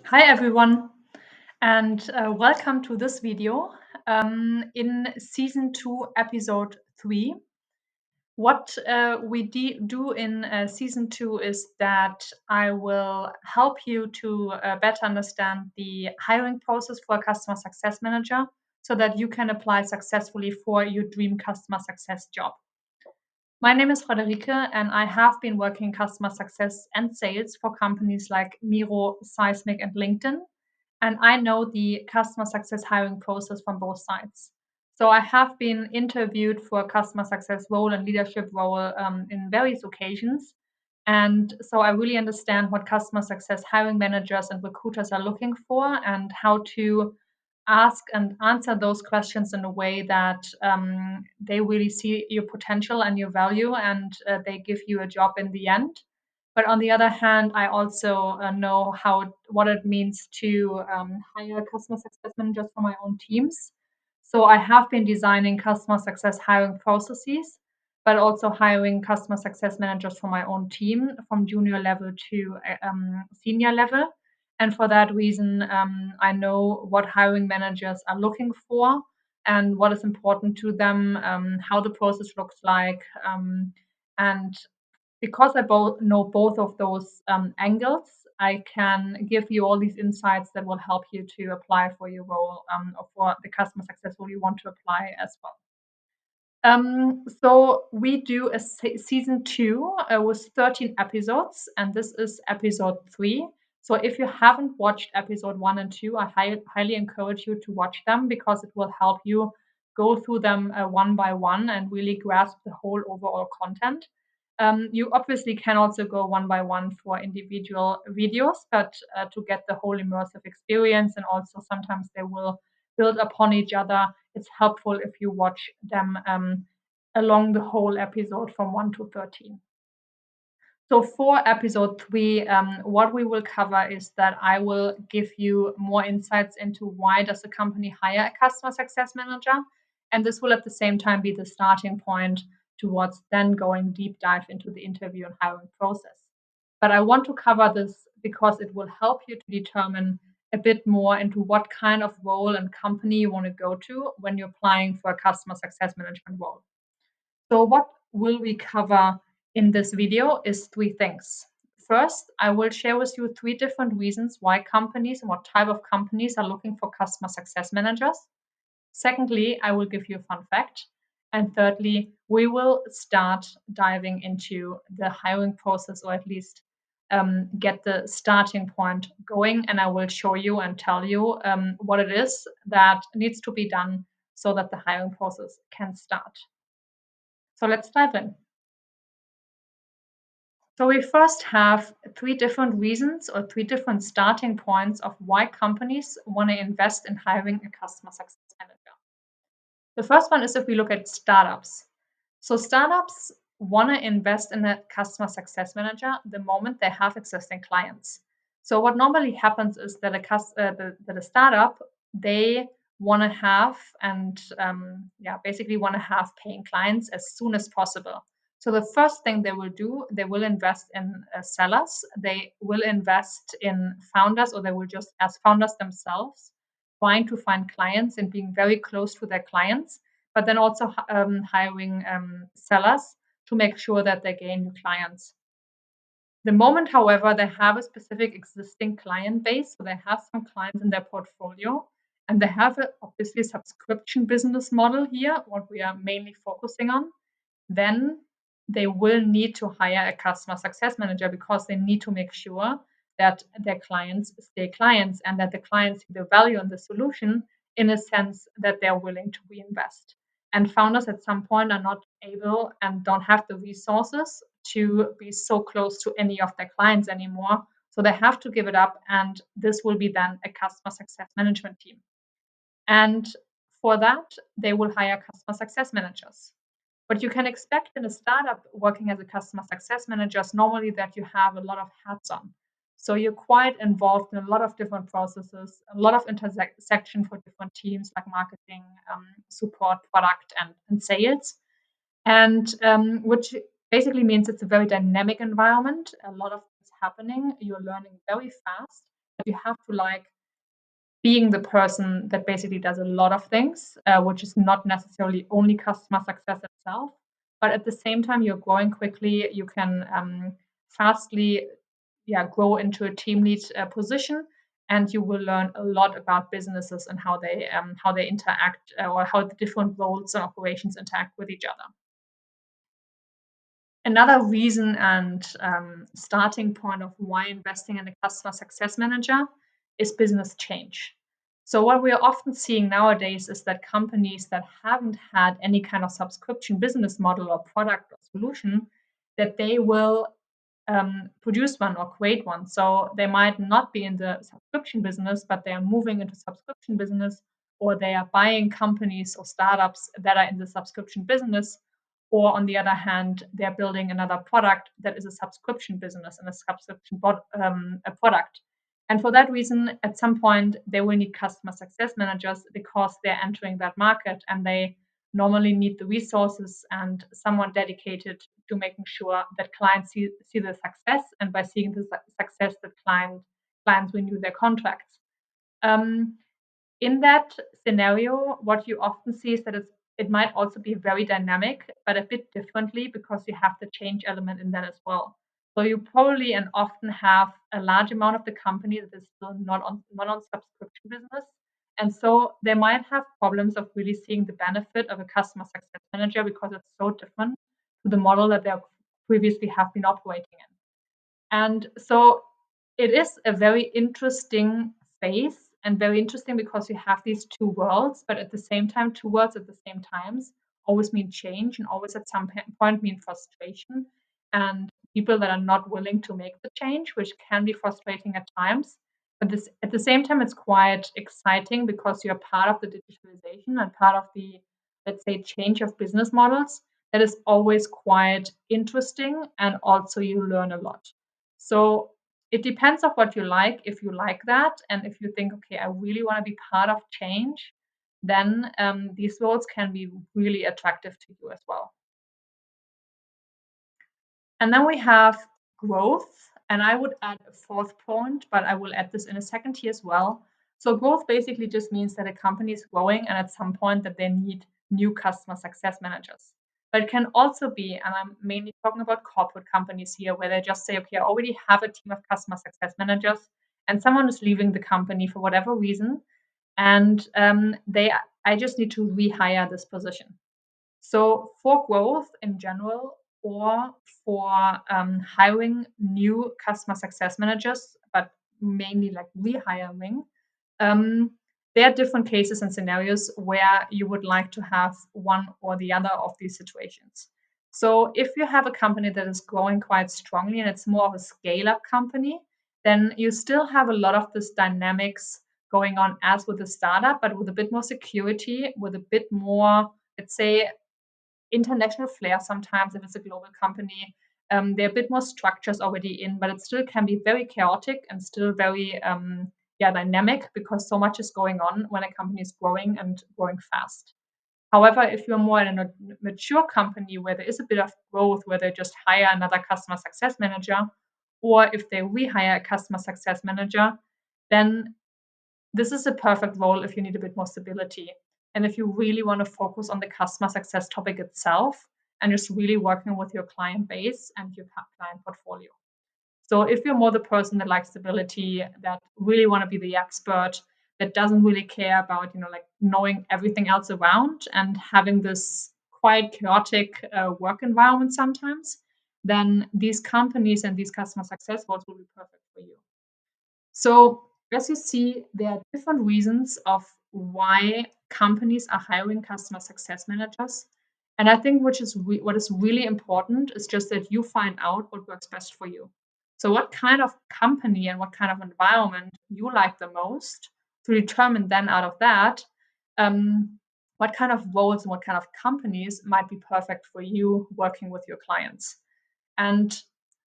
Hi everyone, and welcome to this video in season 2, episode 3. What we do in season 2 is that I will help you to better understand the hiring process for a customer success manager so that you can apply successfully for your dream customer success job. My name is Frederike, and I have been working customer success and sales for companies like Miro, Seismic, and LinkedIn. And I know the customer success hiring process from both sides. So I have been interviewed for a customer success role and leadership role in various occasions. And so I really understand what customer success hiring managers and recruiters are looking for and how to ask and answer those questions in a way that they really see your potential and your value and they give you a job in the end. But on the other hand, I also know what it means to hire customer success managers for my own teams. So I have been designing customer success hiring processes, but also hiring customer success managers for my own team from junior level to senior level. And for that reason, I know what hiring managers are looking for and what is important to them, how the process looks like, and because I know both of those angles, I can give you all these insights that will help you to apply for your role or for the customer success role you want to apply as well. So we do a season 2 with 13 episodes, and this is episode 3. So if you haven't watched episode 1 and 2, I highly encourage you to watch them because it will help you go through them one by one and really grasp the whole overall content. You obviously can also go one by one for individual videos, but to get the whole immersive experience, and also sometimes they will build upon each other, it's helpful if you watch them along the whole episode from 1 to 13. So for episode 3, what we will cover is that I will give you more insights into why does a company hire a customer success manager, and this will at the same time be the starting point towards then going deep dive into the interview and hiring process. But I want to cover this because it will help you to determine a bit more into what kind of role and company you want to go to when you're applying for a customer success management role. So what will we cover in this video is three things. First, I will share with you three different reasons why companies and what type of companies are looking for customer success managers. Secondly, I will give you a fun fact. And thirdly, we will start diving into the hiring process, or at least get the starting point going. And I will show you and tell you what it is that needs to be done so that the hiring process can start. So let's dive in. So we first have three different reasons or three different starting points of why companies want to invest in hiring a customer success manager. The first one is if we look at startups. So startups want to invest in a customer success manager the moment they have existing clients. So what normally happens is that a startup, they want to have and basically want to have paying clients as soon as possible. So the first thing they will do, they will invest in sellers, they will invest in founders, or they will just as founders themselves trying to find clients and being very close to their clients, but then also hiring sellers to make sure that they gain new clients. The moment, however, they have a specific existing client base, so they have some clients in their portfolio, and they have obviously a subscription business model here, what we are mainly focusing on, then they will need to hire a customer success manager because they need to make sure that their clients stay clients and that the clients see the value in the solution in a sense that they're willing to reinvest. And founders at some point are not able and don't have the resources to be so close to any of their clients anymore. So they have to give it up, and this will be then a customer success management team. And for that, they will hire customer success managers. What you can expect in a startup working as a customer success manager is normally that you have a lot of hats on. So you're quite involved in a lot of different processes, a lot of intersection for different teams like marketing, support, product, and sales. And which basically means it's a very dynamic environment, a lot of things happening. You're learning very fast. You have to like being the person that basically does a lot of things, which is not necessarily only customer success itself, but at the same time you're growing quickly. You can fastly, grow into a team lead position, and you will learn a lot about businesses and how they interact, or how the different roles and operations interact with each other. Another reason and starting point of why investing in a customer success manager is business change. So, what we are often seeing nowadays is that companies that haven't had any kind of subscription business model or product or solution, that they will produce one or create one. So, they might not be in the subscription business, but they are moving into subscription business, or they are buying companies or startups that are in the subscription business, or on the other hand, they're building another product that is a subscription business and a subscription a product. And for that reason, at some point, they will need customer success managers because they're entering that market, and they normally need the resources and someone dedicated to making sure that clients see the success, and by seeing the success, that clients renew their contracts. Um, in that scenario, what you often see is that it might also be very dynamic, but a bit differently, because you have the change element in that as well. So you probably and often have a large amount of the company that is still not on subscription business. And so they might have problems of really seeing the benefit of a customer success manager, because it's so different to the model that they previously have been operating in. And so it is a very interesting phase, and very interesting because you have these two worlds, but at the same time, two worlds at the same times always mean change, and always at some point mean frustration, and people that are not willing to make the change, which can be frustrating at times. But this, at the same time, it's quite exciting because you're part of the digitalization and part of the, let's say, change of business models. That is always quite interesting, and also you learn a lot. So it depends on what you like. If you like that, and if you think, okay, I really want to be part of change, then these roles can be really attractive to you as well. And then we have growth. And I would add a fourth point, but I will add this in a second here as well. So growth basically just means that a company is growing, and at some point that they need new customer success managers. But it can also be, and I'm mainly talking about corporate companies here, where they just say, okay, I already have a team of customer success managers, and someone is leaving the company for whatever reason, and I just need to rehire this position. So for growth in general, or for hiring new customer success managers, but mainly like rehiring, um, there are different cases and scenarios where you would like to have one or the other of these situations. So if you have a company that is growing quite strongly, and it's more of a scale up company, then you still have a lot of this dynamics going on as with a startup, but with a bit more security, with a bit more, let's say, international flair sometimes if it's a global company. There are a bit more structures already in, but it still can be very chaotic and still very dynamic, because so much is going on when a company is growing and growing fast. However, if you're more in a mature company where there is a bit of growth, where they just hire another customer success manager, or if they rehire a customer success manager, then this is a perfect role if you need a bit more stability. And if you really want to focus on the customer success topic itself, and just really working with your client base and your client portfolio. So if you're more the person that likes stability, that really want to be the expert, that doesn't really care about, like knowing everything else around and having this quite chaotic work environment sometimes, then these companies and these customer success roles will be perfect for you. So, as you see, there are different reasons of why companies are hiring customer success managers. And I think what is really important is just that you find out what works best for you. So, what kind of company and what kind of environment you like the most, to determine then out of that um, what kind of roles and what kind of companies might be perfect for you working with your clients. And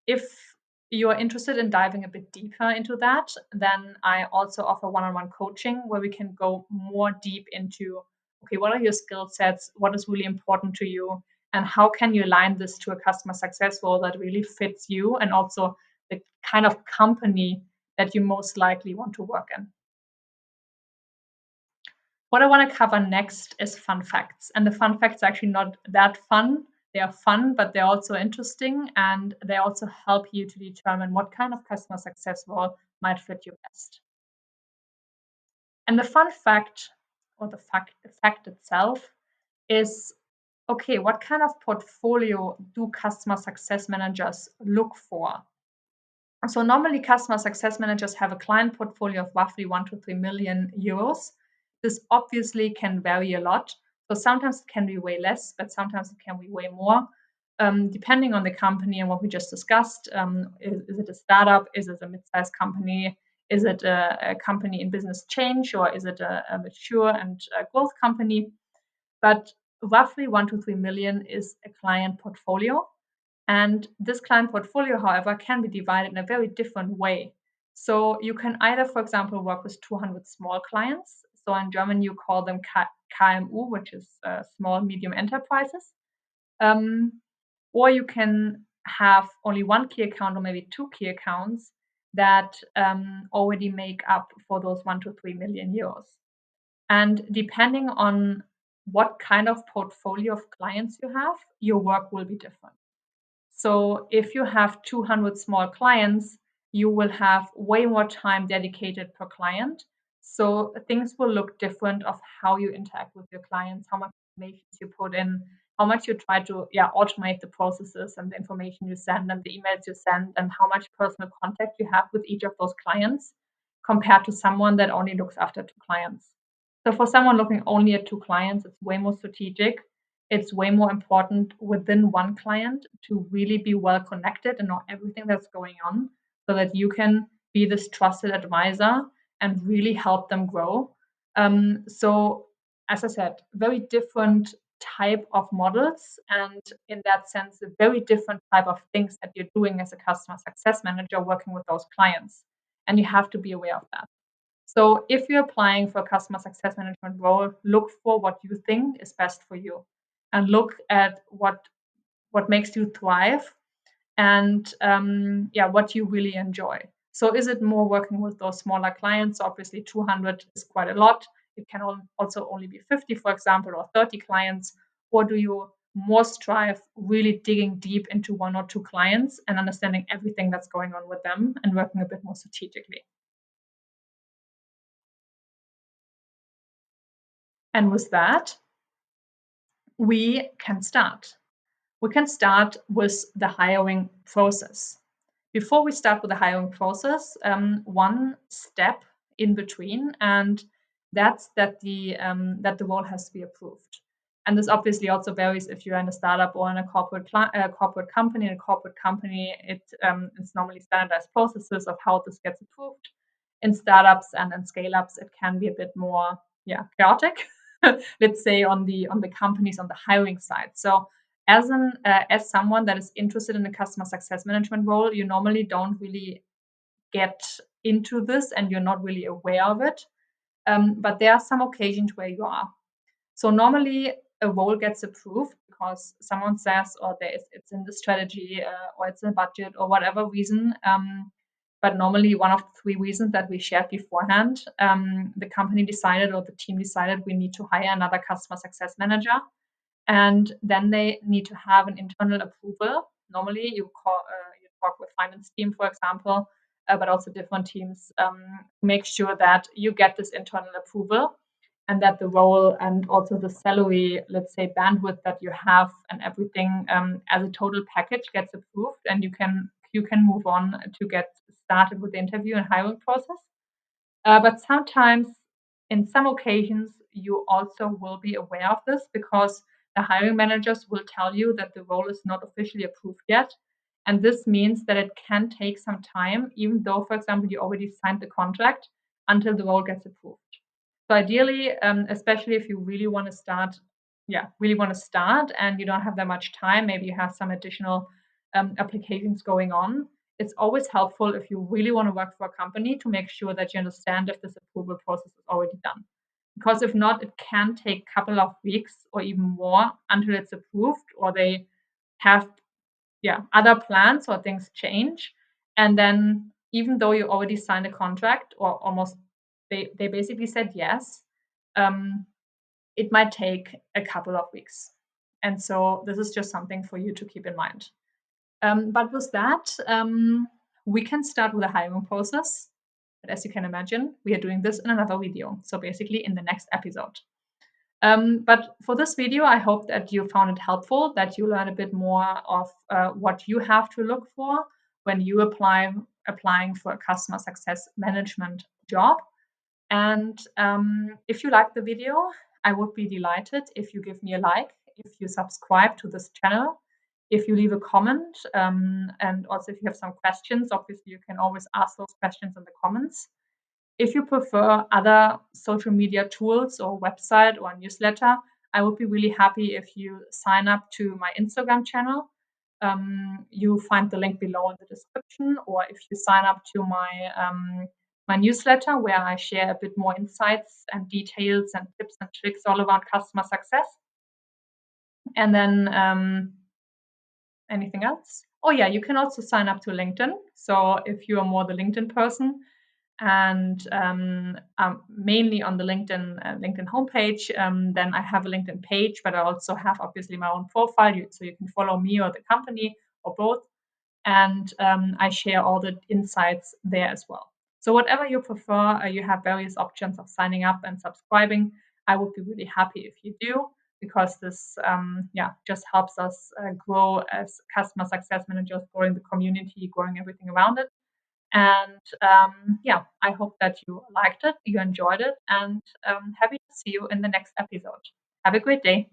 if you are interested in diving a bit deeper into that, then I also offer one-on-one coaching, where we can go more deep into, okay, what are your skill sets? What is really important to you? And how can you align this to a customer success role that really fits you, and also the kind of company that you most likely want to work in. What I want to cover next is fun facts. And the fun facts are actually not that fun. They are fun, but they're also interesting, and they also help you to determine what kind of customer success role might fit you best. And the fun fact, or the fact itself, is okay, what kind of portfolio do customer success managers look for? So normally customer success managers have a client portfolio of roughly 1 to 3 million euros. This obviously can vary a lot. So sometimes it can be way less, but sometimes it can be way more, depending on the company and what we just discussed. Is it a startup? Is it a mid-sized company? Is it a company in business change, or is it a mature and growth company? But roughly 1 to 3 million is a client portfolio. And this client portfolio, however, can be divided in a very different way. So you can either, for example, work with 200 small clients. So in German, you call them KMU, which is small, medium enterprises. Um, or you can have only one key account or maybe two key accounts that already make up for those 1 to 3 million euros. And depending on what kind of portfolio of clients you have, your work will be different. So if you have 200 small clients, you will have way more time dedicated per client. So things will look different of how you interact with your clients, how much information you put in, how much you try to automate the processes and the information you send and the emails you send, and how much personal contact you have with each of those clients compared to someone that only looks after two clients. So for someone looking only at two clients, it's way more strategic. It's way more important within one client to really be well connected and know everything that's going on, so that you can be this trusted advisor and really help them grow. So, as I said, very different type of models, and in that sense, a very different type of things that you're doing as a customer success manager working with those clients. And you have to be aware of that. So if you're applying for a customer success management role, look for what you think is best for you, and look at what makes you thrive, and what you really enjoy. So is it more working with those smaller clients? Obviously, 200 is quite a lot. It can also only be 50, for example, or 30 clients. Or do you more strive really digging deep into one or two clients and understanding everything that's going on with them and working a bit more strategically? And with that, we can start. We can start with the hiring process. Before we start with the hiring process, one step in between, and that's that the role has to be approved. And this obviously also varies if you're in a startup or in a corporate company. In a corporate company, it's normally standardized processes of how this gets approved. In startups and in scale ups, it can be a bit more chaotic. Let's say on the companies on the hiring side. So as someone that is interested in a customer success management role, you normally don't really get into this and you're not really aware of it. But there are some occasions where you are. So normally a role gets approved because someone says, or it's in the strategy, or it's in budget, or whatever reason. But normally one of the three reasons that we shared beforehand, the company decided or the team decided we need to hire another customer success manager, and then they need to have an internal approval. Normally, you talk with finance team, for example, but also different teams. Make sure that you get this internal approval, and that the role and also the salary, let's say bandwidth that you have and everything as a total package gets approved, and you can move on to get started with the interview and hiring process. But sometimes, in some occasions, you also will be aware of this because the hiring managers will tell you that the role is not officially approved yet. And this means that it can take some time, even though, for example, you already signed the contract, until the role gets approved. So ideally, especially if you really want to start, and you don't have that much time, maybe you have some additional applications going on, it's always helpful if you really want to work for a company to make sure that you understand if this approval process is already done. Because if not, it can take a couple of weeks or even more until it's approved, or they have other plans or things change. And then even though you already signed a contract or almost they basically said yes, um, it might take a couple of weeks. And so this is just something for you to keep in mind. But with that, we can start with the hiring process. But as you can imagine, we are doing this in another video. So basically in the next episode. But for this video, I hope that you found it helpful, that you learn a bit more of what you have to look for when you applying for a customer success management job. And if you like the video, I would be delighted if you give me a like, if you subscribe to this channel, if you leave a comment, and also if you have some questions. Obviously, you can always ask those questions in the comments. If you prefer other social media tools or website or newsletter, I would be really happy if you sign up to my Instagram channel. You find the link below in the description, or if you sign up to my newsletter where I share a bit more insights and details and tips and tricks all around customer success. And then anything else? Oh yeah, you can also sign up to LinkedIn. So if you are more the LinkedIn person, and mainly on the LinkedIn homepage. Then I have a LinkedIn page, but I also have obviously my own profile, so you can follow me or the company or both. And I share all the insights there as well. So whatever you prefer, you have various options of signing up and subscribing. I would be really happy if you do, because this just helps us grow as customer success managers, growing the community, growing everything around it. And I hope that you liked it, you enjoyed it, and happy to see you in the next episode. Have a great day.